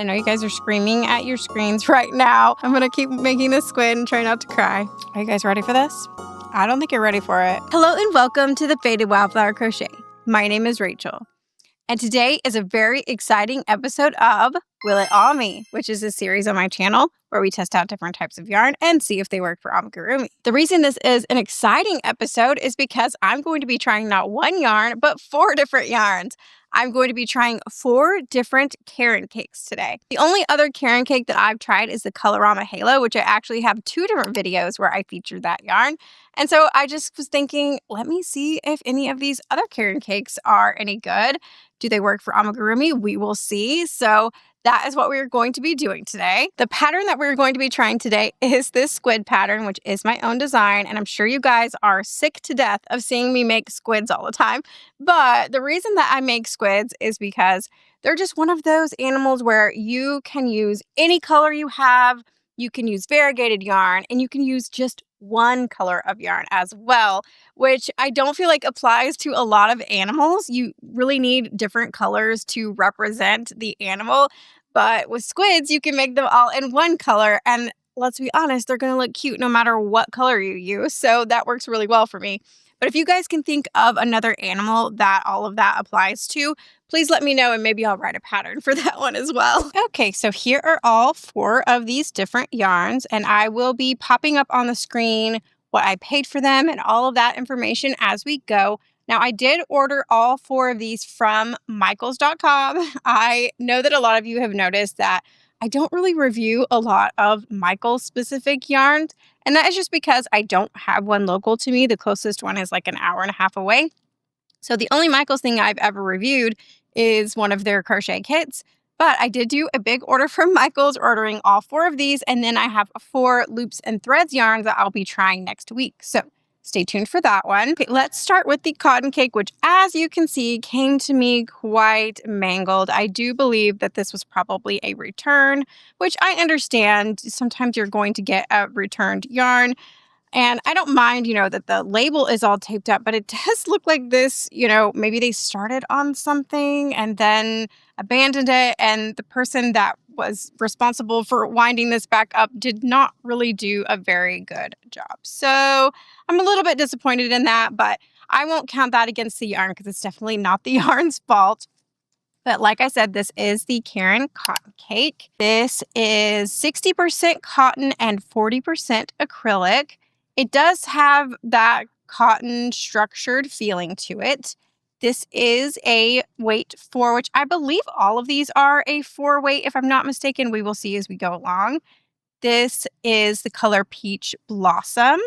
I know you guys are screaming at your screens right now. I'm gonna keep making this squid and try not to cry. Are you guys ready for this? I don't think you're ready for it. Hello and welcome to the Faded Wildflower Crochet. My name is Rachel. And today is a very exciting episode of Will It All Me, which is a series on my channel where we test out different types of yarn and see if they work for amigurumi. The reason this is an exciting episode is because I'm going to be trying not one yarn, but 4 different yarns. I'm going to be trying 4 different Caron cakes today. The only other Caron cake that I've tried is the Colorama Halo, which I actually have 2 different videos where I featured that yarn. And so I just was thinking, let me see if any of these other Caron cakes are any good. Do they work for amigurumi? We will see. So that is what we're going to be doing today. The pattern that we're going to be trying today is this squid pattern, which is my own design. And I'm sure you guys are sick to death of seeing me make squids all the time. But the reason that I make squids is because they're just one of those animals where you can use any color you have, you can use variegated yarn, and you can use just one color of yarn as well, which I don't feel like applies to a lot of animals. You really need different colors to represent the animal. But with squids, you can make them all in one color. And let's be honest, they're going to look cute no matter what color you use. So that works really well for me. But if you guys can think of another animal that all of that applies to, please let me know and maybe I'll write a pattern for that one as well. Okay, so here are all 4 of these different yarns, and I will be popping up on the screen what I paid for them and all of that information as we go. Now, I did order all 4 of these from Michaels.com. I know that a lot of you have noticed that I don't really review a lot of Michaels specific yarns, and that is just because I don't have one local to me. The closest one is like an hour and a half away. So the only Michaels thing I've ever reviewed is one of their crochet kits. But I did do a big order from Michaels, ordering all 4 of these, and then I have 4 loops and threads yarns that I'll be trying next week. So stay tuned for that one. Okay, let's start with the cotton cake, which, as you can see, came to me quite mangled. I do believe that this was probably a return, which I understand. Sometimes you're going to get a returned yarn. And I don't mind, that the label is all taped up, but it does look like this, maybe they started on something and then abandoned it. And the person that was responsible for winding this back up did not really do a very good job. So I'm a little bit disappointed in that, but I won't count that against the yarn because it's definitely not the yarn's fault. But like I said, this is the Caron Cotton Cake. This is 60% cotton and 40% acrylic. It does have that cotton structured feeling to it. This is a weight 4, which I believe all of these are a 4 weight. If I'm not mistaken, we will see as we go along. This is the color Peach Blossom.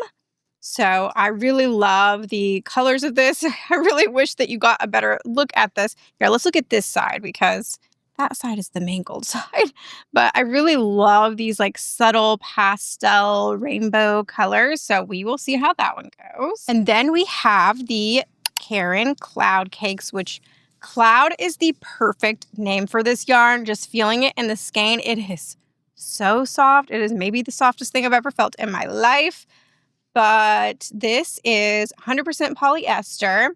So I really love the colors of this. I really wish that you got a better look at this. Here, let's look at this side because that side is the mangled side. But I really love these like subtle pastel rainbow colors. So we will see how that one goes. And then we have the Caron Cloud Cakes, which cloud is the perfect name for this yarn. Just feeling it in the skein, it is so soft. It is maybe the softest thing I've ever felt in my life. But this is 100% polyester.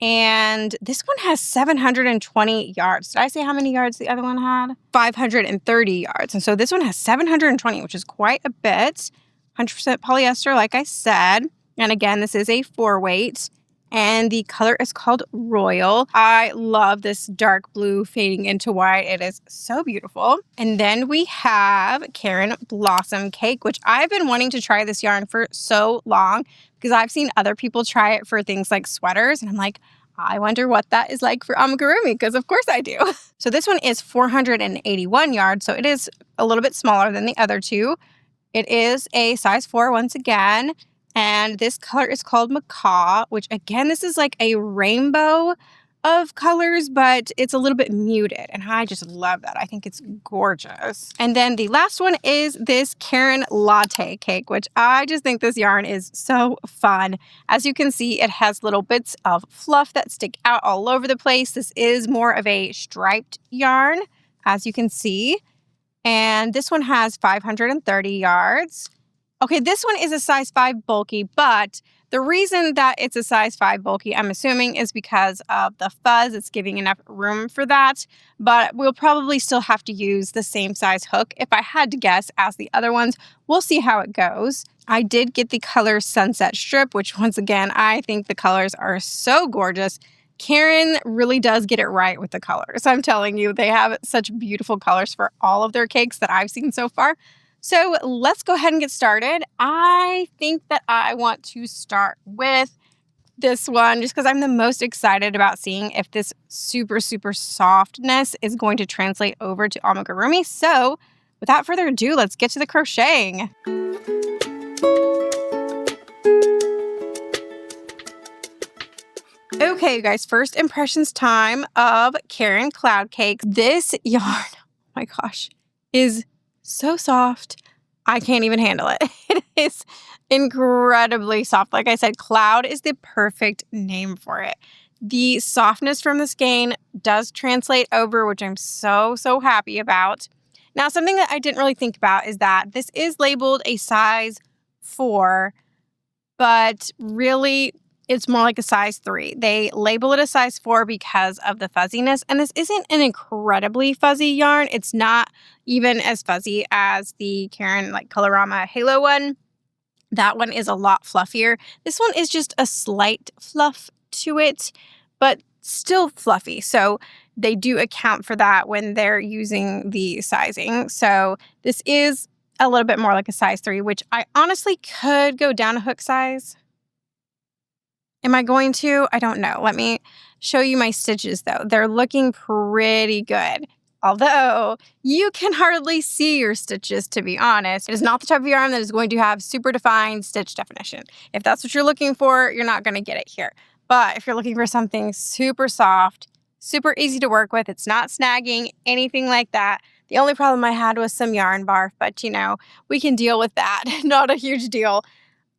And this one has 720 yards. Did I say how many yards the other one had? 530 yards. And so this one has 720, which is quite a bit. 100% polyester, like I said. And again, this is a 4 weight. And the color is called Royal. I love this dark blue fading into white. It is so beautiful. And then we have Caron Blossom Cake, which I've been wanting to try this yarn for so long because I've seen other people try it for things like sweaters. And I'm like, I wonder what that is like for amigurumi, because of course I do. So this one is 481 yards. So it is a little bit smaller than the other 2. It is a size 4 once again. And this color is called Macaw, which again, this is like a rainbow of colors, but it's a little bit muted. And I just love that. I think it's gorgeous. And then the last one is this Caron Latte Cake, which I just think this yarn is so fun. As you can see, it has little bits of fluff that stick out all over the place. This is more of a striped yarn, as you can see. And this one has 530 yards. Okay, this one is a size 5 bulky, but the reason that it's a size 5 bulky, I'm assuming, is because of the fuzz. It's giving enough room for that, but we'll probably still have to use the same size hook, if I had to guess, as the other ones. We'll see how it goes. I did get the color Sunset Strip, which once again, I think the colors are so gorgeous. Caron really does get it right with the colors. I'm telling you, they have such beautiful colors for all of their cakes that I've seen so far. So let's go ahead and get started. I think that I want to start with this one just because I'm the most excited about seeing if this super, super softness is going to translate over to amigurumi. So without further ado, let's get to the crocheting. Okay, you guys, first impressions time of Caron Cloud Cake. This yarn, oh my gosh, is so soft. I can't even handle it. It is incredibly soft. Like I said, cloud is the perfect name for it. The softness from the skein does translate over, which I'm so, so happy about. Now, something that I didn't really think about is that this is labeled a size 4, but really it's more like a size 3. They label it a size 4 because of the fuzziness, and this isn't an incredibly fuzzy yarn. It's not even as fuzzy as the Caron Colorama Halo one. That one is a lot fluffier. This one is just a slight fluff to it, but still fluffy. So they do account for that when they're using the sizing. So this is a little bit more like a size 3, which I honestly could go down a hook size. Am I going to? I don't know. Let me show you my stitches, though. They're looking pretty good. Although, you can hardly see your stitches, to be honest. It is not the type of yarn that is going to have super defined stitch definition. If that's what you're looking for, you're not going to get it here. But if you're looking for something super soft, super easy to work with, it's not snagging, anything like that. The only problem I had was some yarn barf, but we can deal with that. Not a huge deal.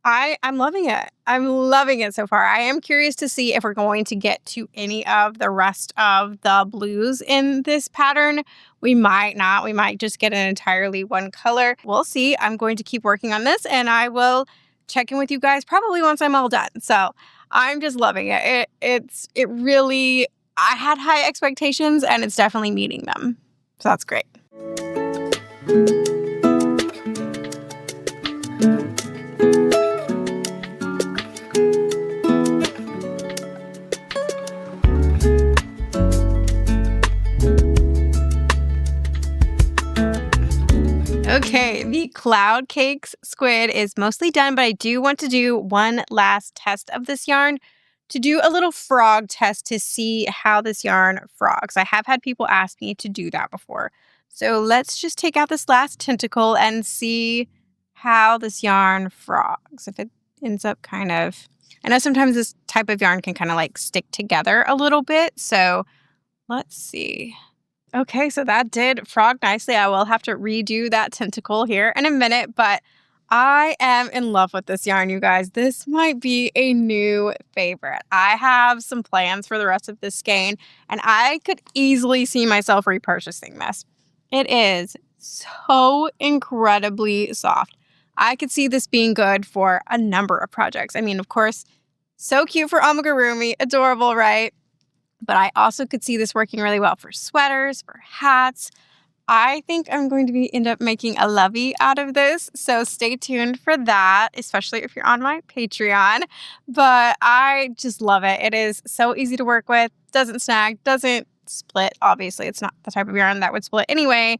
I'm loving it. I'm loving it so far. I am curious to see if we're going to get to any of the rest of the blues in this pattern. We might not. We might just get an entirely one color. We'll see. I'm going to keep working on this, and I will check in with you guys probably once I'm all done. So I'm just loving it. It really, I had high expectations, and it's definitely meeting them. So that's great. Okay, the Cloud Cakes Squid is mostly done, but I do want to do one last test of this yarn to do a little frog test to see how this yarn frogs. I have had people ask me to do that before. So let's just take out this last tentacle and see how this yarn frogs. If it ends up kind of, I know sometimes this type of yarn can kind of stick together a little bit. So let's see. Okay, so that did frog nicely. I will have to redo that tentacle here in a minute, but I am in love with this yarn, you guys. This might be a new favorite. I have some plans for the rest of this skein, and I could easily see myself repurchasing this. It is so incredibly soft. I could see this being good for a number of projects. I mean, of course, so cute for amigurumi, adorable, right? But I also could see this working really well for sweaters, for hats. I think I'm going to end up making a lovey out of this. So stay tuned for that, especially if you're on my Patreon. But I just love it. It is so easy to work with, doesn't snag, doesn't split. Obviously, it's not the type of yarn that would split anyway.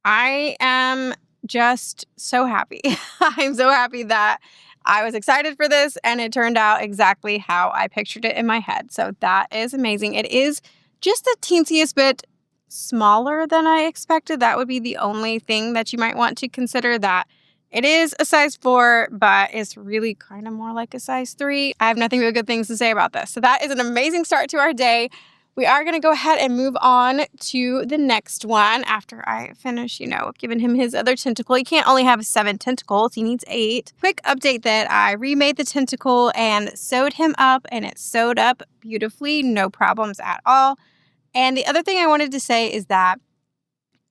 I am just so happy. I'm so happy that I was excited for this, and it turned out exactly how I pictured it in my head. So that is amazing. It is just the teensiest bit smaller than I expected. That would be the only thing that you might want to consider, that it is a size 4, but it's really kind of more like a size 3. I have nothing but good things to say about this. So that is an amazing start to our day. We are going to go ahead and move on to the next one after I finish, giving him his other tentacle. He can't only have 7 tentacles. He needs 8. Quick update that I remade the tentacle and sewed him up, and it sewed up beautifully. No problems at all. And the other thing I wanted to say is that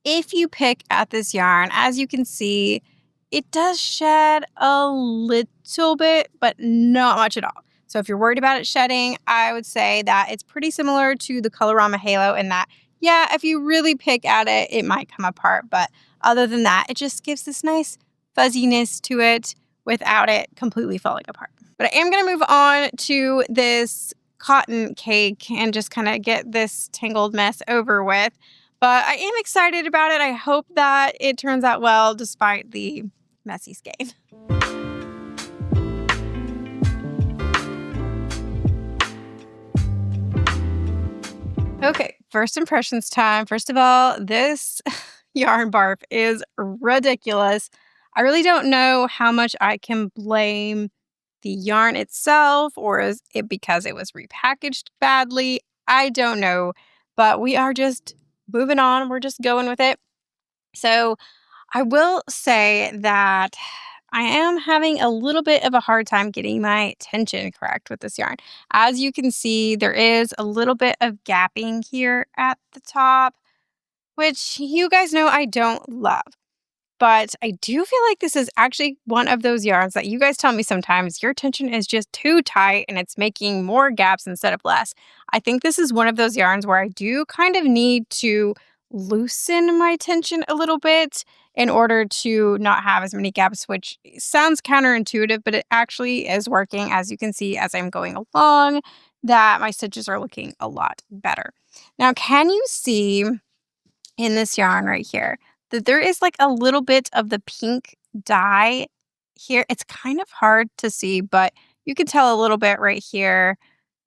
if you pick at this yarn, as you can see, it does shed a little bit, but not much at all. So if you're worried about it shedding, I would say that it's pretty similar to the Colorama Halo in that, yeah, if you really pick at it, it might come apart. But other than that, it just gives this nice fuzziness to it without it completely falling apart. But I am going to move on to this cotton cake and just kind of get this tangled mess over with. But I am excited about it. I hope that it turns out well despite the messy skein. Okay, first impressions time. First of all, this yarn barf is ridiculous. I really don't know how much I can blame the yarn itself, or is it because it was repackaged badly? I don't know, but we are just moving on. We're just going with it. So I will say that I am having a little bit of a hard time getting my tension correct with this yarn. As you can see, there is a little bit of gapping here at the top, which you guys know I don't love. But I do feel like this is actually one of those yarns that you guys tell me sometimes your tension is just too tight and it's making more gaps instead of less. I think this is one of those yarns where I do kind of need to loosen my tension a little bit in order to not have as many gaps, which sounds counterintuitive, but it actually is working. As you can see, as I'm going along, that my stitches are looking a lot better. Now, can you see in this yarn right here that there is like a little bit of the pink dye here? It's kind of hard to see, but you can tell a little bit right here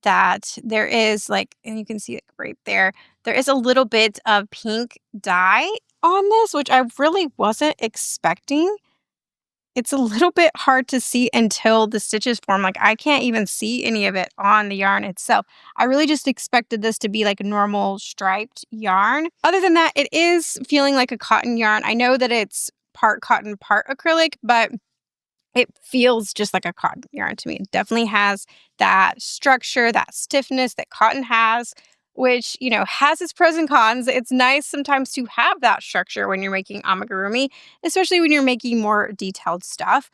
that there is like, and you can see it right there, there is a little bit of pink dye on this, which I really wasn't expecting. It's a little bit hard to see until the stitches form. Like I can't even see any of it on the yarn itself. I really just expected this to be like a normal striped yarn. Other than that, it is feeling like a cotton yarn. I know that it's part cotton, part acrylic, but it feels just like a cotton yarn to me. It definitely has that structure, that stiffness that cotton has, which, you know, has its pros and cons. It's nice sometimes to have that structure when you're making amigurumi, especially when you're making more detailed stuff.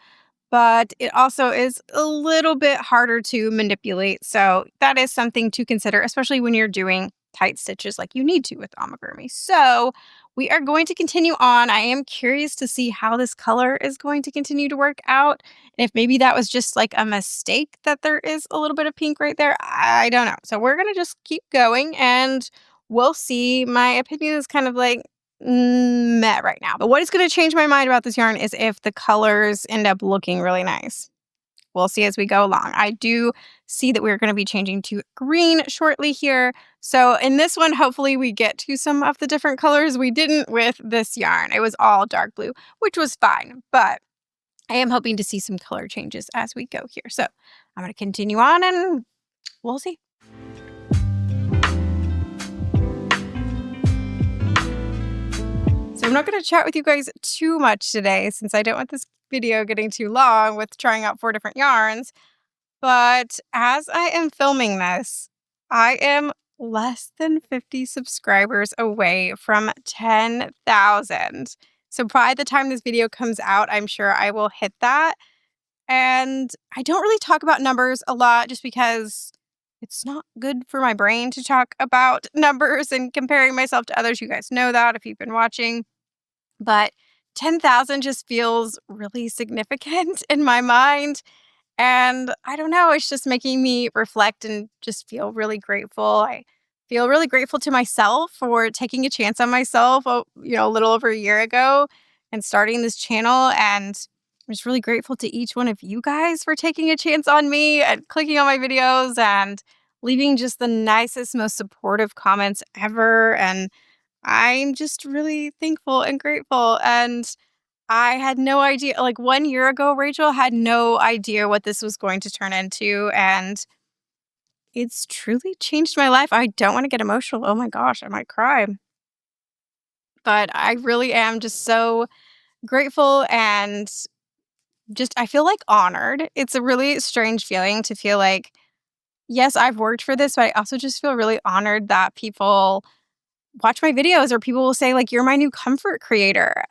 But it also is a little bit harder to manipulate. So that is something to consider, especially when you're doing tight stitches like you need to with amigurumi. So we are going to continue on. I am curious to see how this color is going to continue to work out. And if maybe that was just like a mistake that there is a little bit of pink right there, I don't know. So we're going to just keep going and we'll see. My opinion is kind of like meh right now. But what is going to change my mind about this yarn is if the colors end up looking really nice. We'll see as we go along. I do see that we're going to be changing to green shortly here. So in this one, hopefully we get to some of the different colors. We didn't with this yarn. It was all dark blue, which was fine. But I am hoping to see some color changes as we go here. So I'm going to continue on and we'll see. So I'm not going to chat with you guys too much today since I don't want this video getting too long with trying out 4 different yarns. But as I am filming this, I am less than 50 subscribers away from 10,000. So by the time this video comes out, I'm sure I will hit that. And I don't really talk about numbers a lot just because it's not good for my brain to talk about numbers and comparing myself to others. You guys know that if you've been watching. But 10,000 just feels really significant in my mind. And I don't know, it's just making me reflect and just feel really grateful. I feel really grateful to myself for taking a chance on myself, a little over a year ago and starting this channel. And I'm just really grateful to each one of you guys for taking a chance on me and clicking on my videos and leaving just the nicest, most supportive comments ever. And I'm just really thankful and grateful. And I had no idea. Like 1 year ago, Rachel had no idea what this was going to turn into. And it's truly changed my life. I don't want to get emotional. Oh my gosh, I might cry. But I really am just so grateful and just, I feel like honored. It's a really strange feeling to feel like, yes, I've worked for this, but I also just feel really honored that people watch my videos or people will say, like, you're my new comfort creator.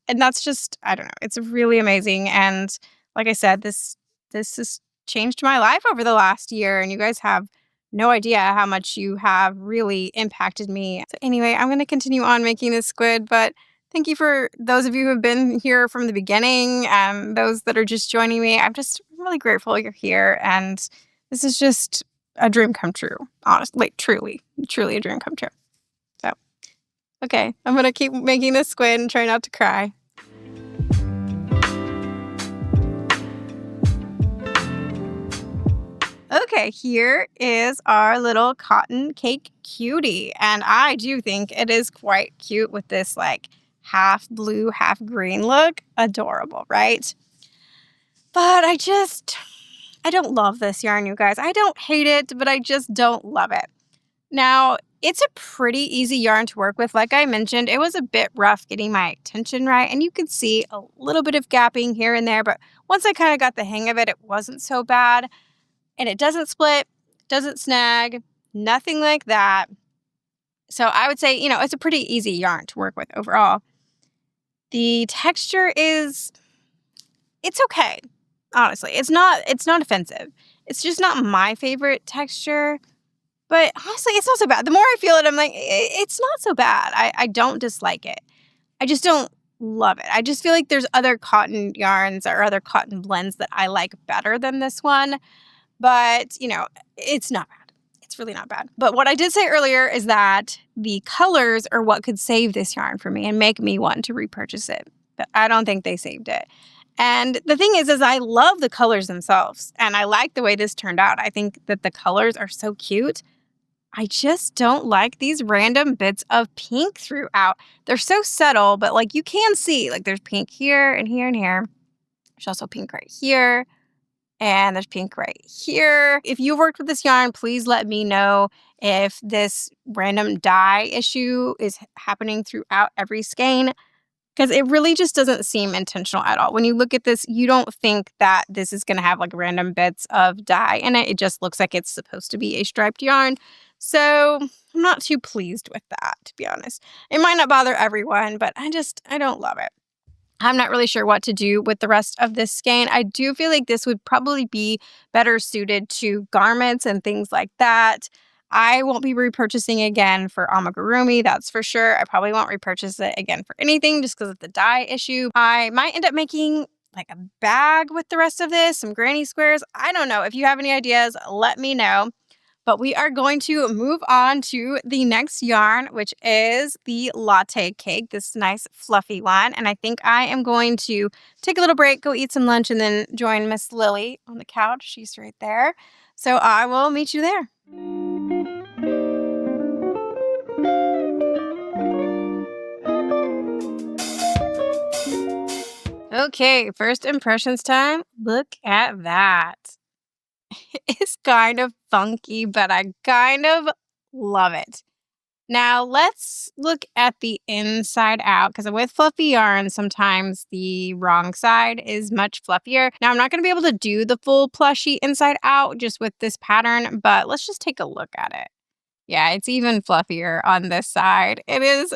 And that's just, I don't know, it's really amazing. And like I said, this has changed my life over the last year. And you guys have no idea how much you have really impacted me. So anyway, I'm going to continue on making this squid, but thank you for those of you who have been here from the beginning and those that are just joining me. I'm just really grateful you're here. And this is just a dream come true, honestly, like truly a dream come true. So, okay, I'm going to keep making this squid and try not to cry. Okay, here is our little cotton cake cutie. And I do think it is quite cute with this like half blue, half green look. Adorable, right? But I don't love this yarn, you guys. I don't hate it, but I just don't love it. Now, it's a pretty easy yarn to work with. Like I mentioned, it was a bit rough getting my tension right. And you could see a little bit of gapping here and there. But once I kind of got the hang of it, it wasn't so bad. And it doesn't split, doesn't snag, nothing like that. So I would say, it's a pretty easy yarn to work with overall. The texture it's okay. Honestly, it's not offensive. It's just not my favorite texture. But honestly, it's not so bad. The more I feel it, I'm like, it's not so bad. I don't dislike it. I just don't love it. I just feel like there's other cotton yarns or other cotton blends that I like better than this one. But, it's not bad. It's really not bad. But what I did say earlier is that the colors are what could save this yarn for me and make me want to repurchase it. But I don't think they saved it. And the thing is I love the colors themselves. And I like the way this turned out. I think that the colors are so cute. I just don't like these random bits of pink throughout. They're so subtle, but like you can see, like there's pink here and here and here. There's also pink right here. And there's pink right here. If you've worked with this yarn, please let me know if this random dye issue is happening throughout every skein, because it really just doesn't seem intentional at all. When you look at this, you don't think that this is going to have like random bits of dye in it. It just looks like it's supposed to be a striped yarn. So I'm not too pleased with that, to be honest. It might not bother everyone, but I don't love it. I'm not really sure what to do with the rest of this skein. I do feel like this would probably be better suited to garments and things like that. I won't be repurchasing again for Amigurumi, that's for sure. I probably won't repurchase it again for anything just because of the dye issue. I might end up making like a bag with the rest of this, some granny squares. I don't know. If you have any ideas, let me know. But we are going to move on to the next yarn, which is the Latte Cake, this nice fluffy one. And I think I am going to take a little break, go eat some lunch, and then join Miss Lily on the couch. She's right there. So I will meet you there. Okay, first impressions time. Look at that. It's kind of funky, but I kind of love it. Now, let's look at the inside out, because with fluffy yarn, sometimes the wrong side is much fluffier. Now, I'm not going to be able to do the full plushy inside out just with this pattern, but let's just take a look at it. Yeah, it's even fluffier on this side. It is,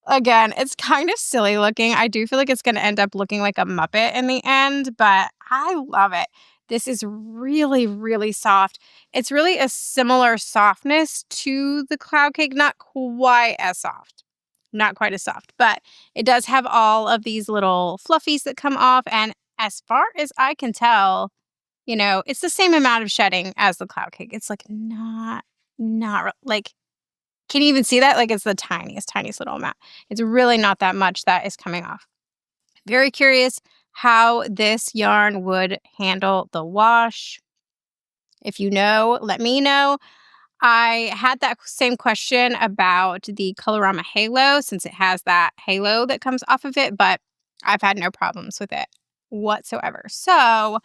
again, it's kind of silly looking. I do feel like it's going to end up looking like a Muppet in the end, but I love it. This is really, really soft. It's really a similar softness to the cloud cake, not quite as soft. Not quite as soft, but it does have all of these little fluffies that come off. And as far as I can tell, it's the same amount of shedding as the cloud cake. It's like not like, can you even see that? Like it's the tiniest little amount. It's really not that much that is coming off. Very curious how this yarn would handle the wash. If you know, let me know. I had that same question about the Colorama Halo, since it has that halo that comes off of it, but I've had no problems with it whatsoever. So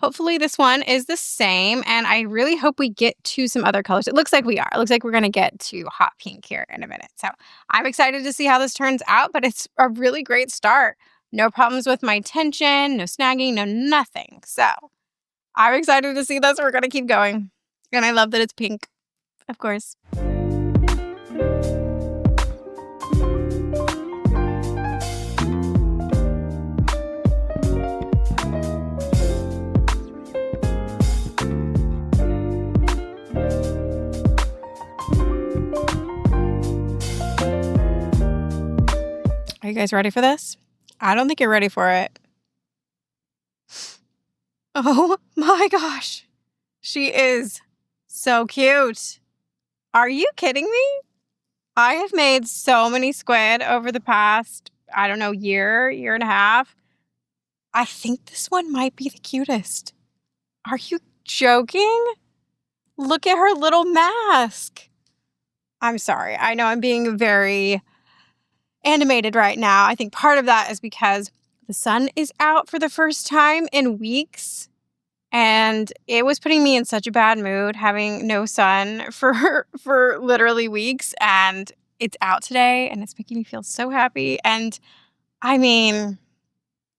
hopefully this one is the same, and I really hope we get to some other colors. It looks like we are. It looks like we're going to get to hot pink here in a minute. So I'm excited to see how this turns out, but it's a really great start. No problems with my tension, no snagging, no nothing. So I'm excited to see this. We're going to keep going. And I love that it's pink, of course. guys ready for this? I don't think you're ready for it. Oh my gosh. She is so cute. Are you kidding me? I have made so many squid over the past, I don't know, year and a half. I think this one might be the cutest. Are you joking? Look at her little mask. I'm sorry. I know I'm being very animated right now. I think part of that is because the sun is out for the first time in weeks. And it was putting me in such a bad mood having no sun for literally weeks. And it's out today and it's making me feel so happy. And I mean,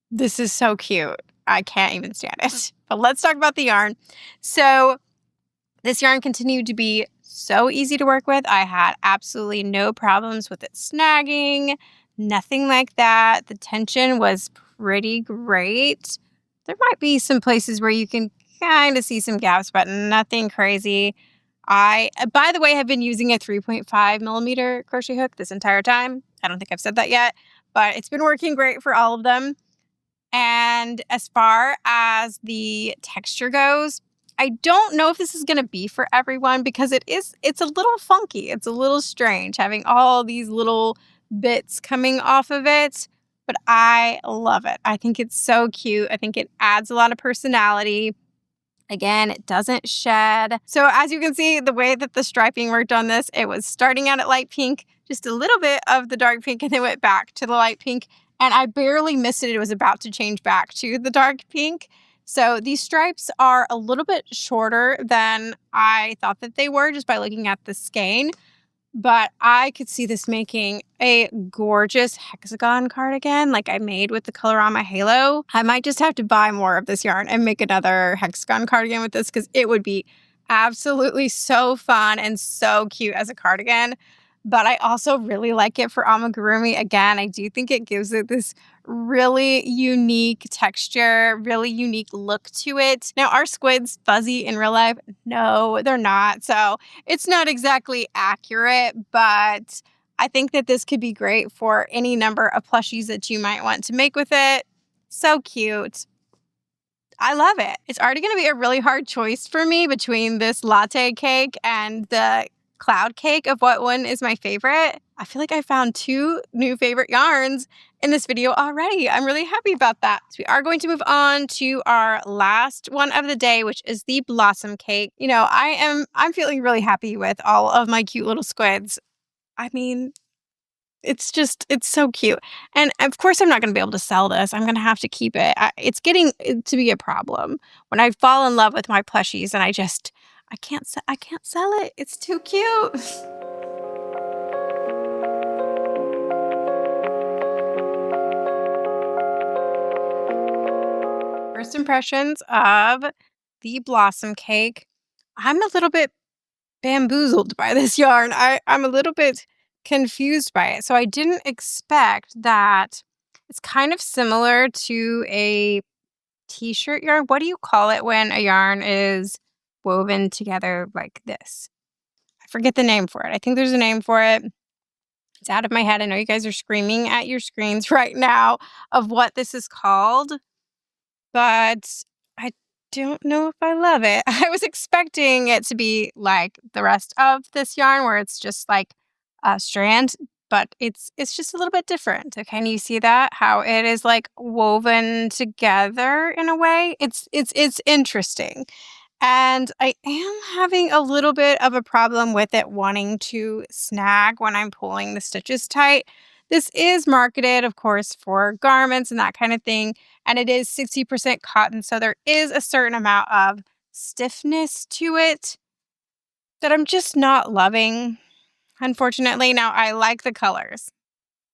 this is so cute. I can't even stand it. But let's talk about the yarn. So this yarn continued to be so easy to work with. I had absolutely no problems with it snagging, nothing like that. The tension was pretty great. There might be some places where you can kind of see some gaps, but nothing crazy. I, by the way, have been using a 3.5 millimeter crochet hook this entire time. I don't think I've said that yet, but it's been working great for all of them. And as far as the texture goes, I don't know if this is going to be for everyone because it's a little funky. It's a little strange having all these little bits coming off of it, but I love it. I think it's so cute. I think it adds a lot of personality. Again, it doesn't shed. So as you can see, the way that the striping worked on this, it was starting out at light pink, just a little bit of the dark pink, and then went back to the light pink. And I barely missed it. It was about to change back to the dark pink. So these stripes are a little bit shorter than I thought that they were just by looking at the skein. But I could see this making a gorgeous hexagon cardigan like I made with the Colorama Halo. I might just have to buy more of this yarn and make another hexagon cardigan with this because it would be absolutely so fun and so cute as a cardigan. But I also really like it for amigurumi. Again, I do think it gives it this really unique texture, really unique look to it. Now, are squids fuzzy in real life? No, they're not. So it's not exactly accurate, but I think that this could be great for any number of plushies that you might want to make with it. So cute. I love it. It's already going to be a really hard choice for me between this latte cake and the cloud cake of what one is my favorite. I feel like I found two new favorite yarns in this video already. I'm really happy about that. So we are going to move on to our last one of the day, which is the blossom cake. You know, I'm feeling really happy with all of my cute little squids. I mean, it's so cute. And of course, I'm not going to be able to sell this. I'm going to have to keep it. It's getting to be a problem when I fall in love with my plushies and I can't sell it. It's too cute. First impressions of the blossom cake. I'm a little bit bamboozled by this yarn. I'm a little bit confused by it. So I didn't expect that. It's kind of similar to a t-shirt yarn. What do you call it when a yarn is woven together like this? I forget the name for it. I think there's a name for it. It's out of my head. I know you guys are screaming at your screens right now of what this is called, but I don't know if I love it. I was expecting it to be like the rest of this yarn where it's just like a strand, but it's just a little bit different. Okay, can you see that? How it is like woven together in a way? It's interesting. And I am having a little bit of a problem with it wanting to snag when I'm pulling the stitches tight. This is marketed, of course, for garments and that kind of thing. And it is 60% cotton. So there is a certain amount of stiffness to it that I'm just not loving, unfortunately. Now, I like the colors.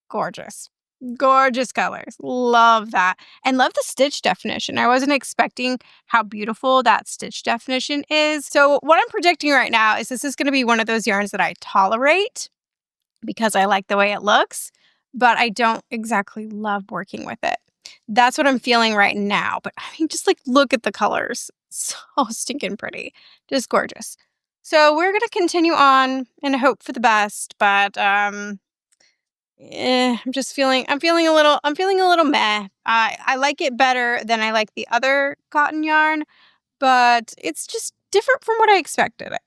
Gorgeous. Gorgeous colors. Love that. And love the stitch definition. I wasn't expecting how beautiful that stitch definition is. So what I'm predicting right now is this is going to be one of those yarns that I tolerate because I like the way it looks, but I don't exactly love working with it. That's what I'm feeling right now. But I mean, just like look at the colors. So stinking pretty. Just gorgeous. So we're going to continue on and hope for the best, but I'm feeling a little meh. I like it better than I like the other cotton yarn, but it's just different from what I expected it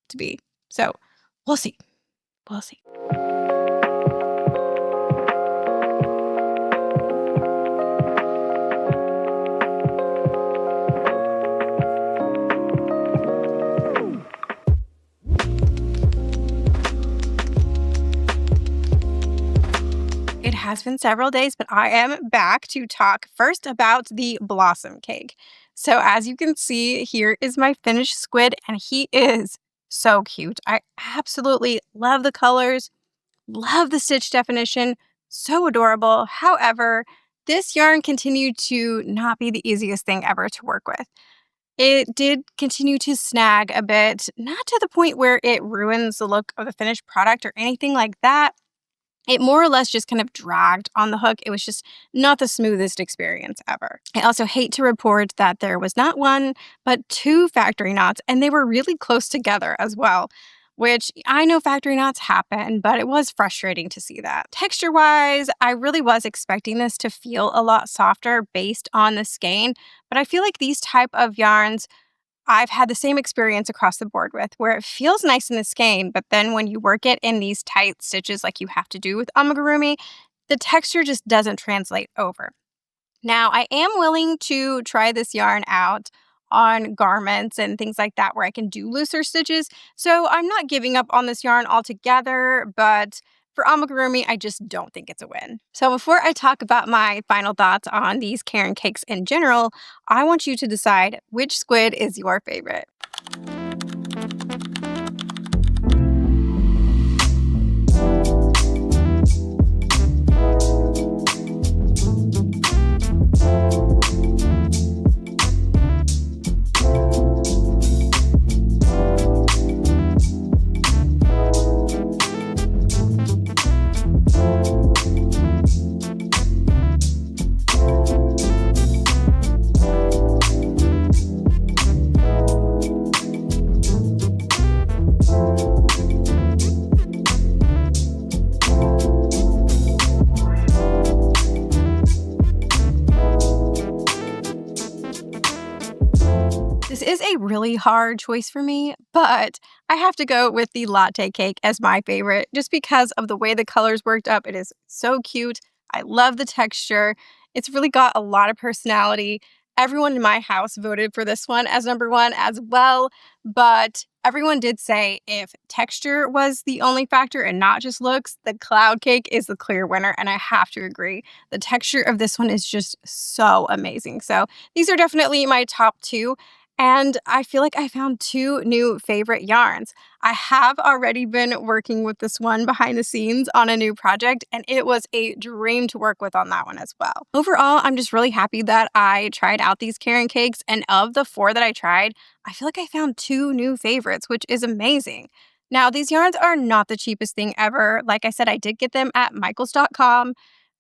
to be. So we'll see. We'll see. It has been several days, but I am back to talk first about the blossom cake. So as you can see, here is my finished squid, and he is so cute. I absolutely love the colors, love the stitch definition, so adorable. However, this yarn continued to not be the easiest thing ever to work with. It did continue to snag a bit, not to the point where it ruins the look of the finished product or anything like that. It more or less just kind of dragged on the hook. It was just not the smoothest experience ever. I also hate to report that there was not one, but two factory knots, and they were really close together as well, which I know factory knots happen, but it was frustrating to see that. Texture-wise, I really was expecting this to feel a lot softer based on the skein, but I feel like these type of yarns I've had the same experience across the board with, where it feels nice in the skein, but then when you work it in these tight stitches like you have to do with amigurumi, the texture just doesn't translate over. Now, I am willing to try this yarn out on garments and things like that where I can do looser stitches, so I'm not giving up on this yarn altogether, but for amigurumi, I just don't think it's a win. So before I talk about my final thoughts on these Caron cakes in general, I want you to decide which squid is your favorite. This is a really hard choice for me, but I have to go with the latte cake as my favorite just because of the way the colors worked up. It is so cute. I love the texture. It's really got a lot of personality. Everyone in my house voted for this one as number one as well, but everyone did say if texture was the only factor and not just looks, the cloud cake is the clear winner, and I have to agree. The texture of this one is just so amazing. So these are definitely my top two. And I feel like I found two new favorite yarns. I have already been working with this one behind the scenes on a new project, and it was a dream to work with on that one as well. Overall, I'm just really happy that I tried out these Caron cakes, and of the four that I tried, I feel like I found two new favorites, which is amazing. Now, these yarns are not the cheapest thing ever. Like I said, I did get them at michaels.com,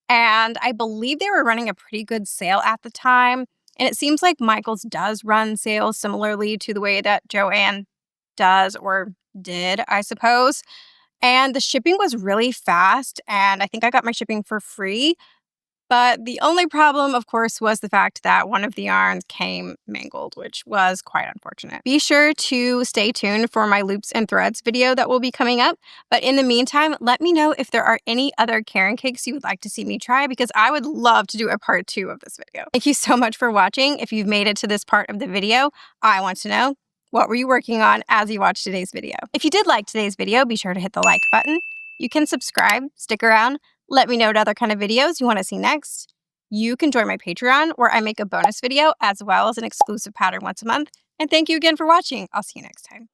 and I believe they were running a pretty good sale at the time. And it seems like Michaels does run sales similarly to the way that Joann does or did, I suppose. And the shipping was really fast, and I think I got my shipping for free. But the only problem, of course, was the fact that one of the yarns came mangled, which was quite unfortunate. Be sure to stay tuned for my loops and threads video that will be coming up. But in the meantime, let me know if there are any other Caron cakes you would like to see me try, because I would love to do a part 2 of this video. Thank you so much for watching. If you've made it to this part of the video, I want to know, what were you working on as you watched today's video? If you did like today's video, be sure to hit the like button. You can subscribe, stick around, let me know what other kind of videos you want to see next. You can join my Patreon, where I make a bonus video as well as an exclusive pattern once a month. And thank you again for watching. I'll see you next time.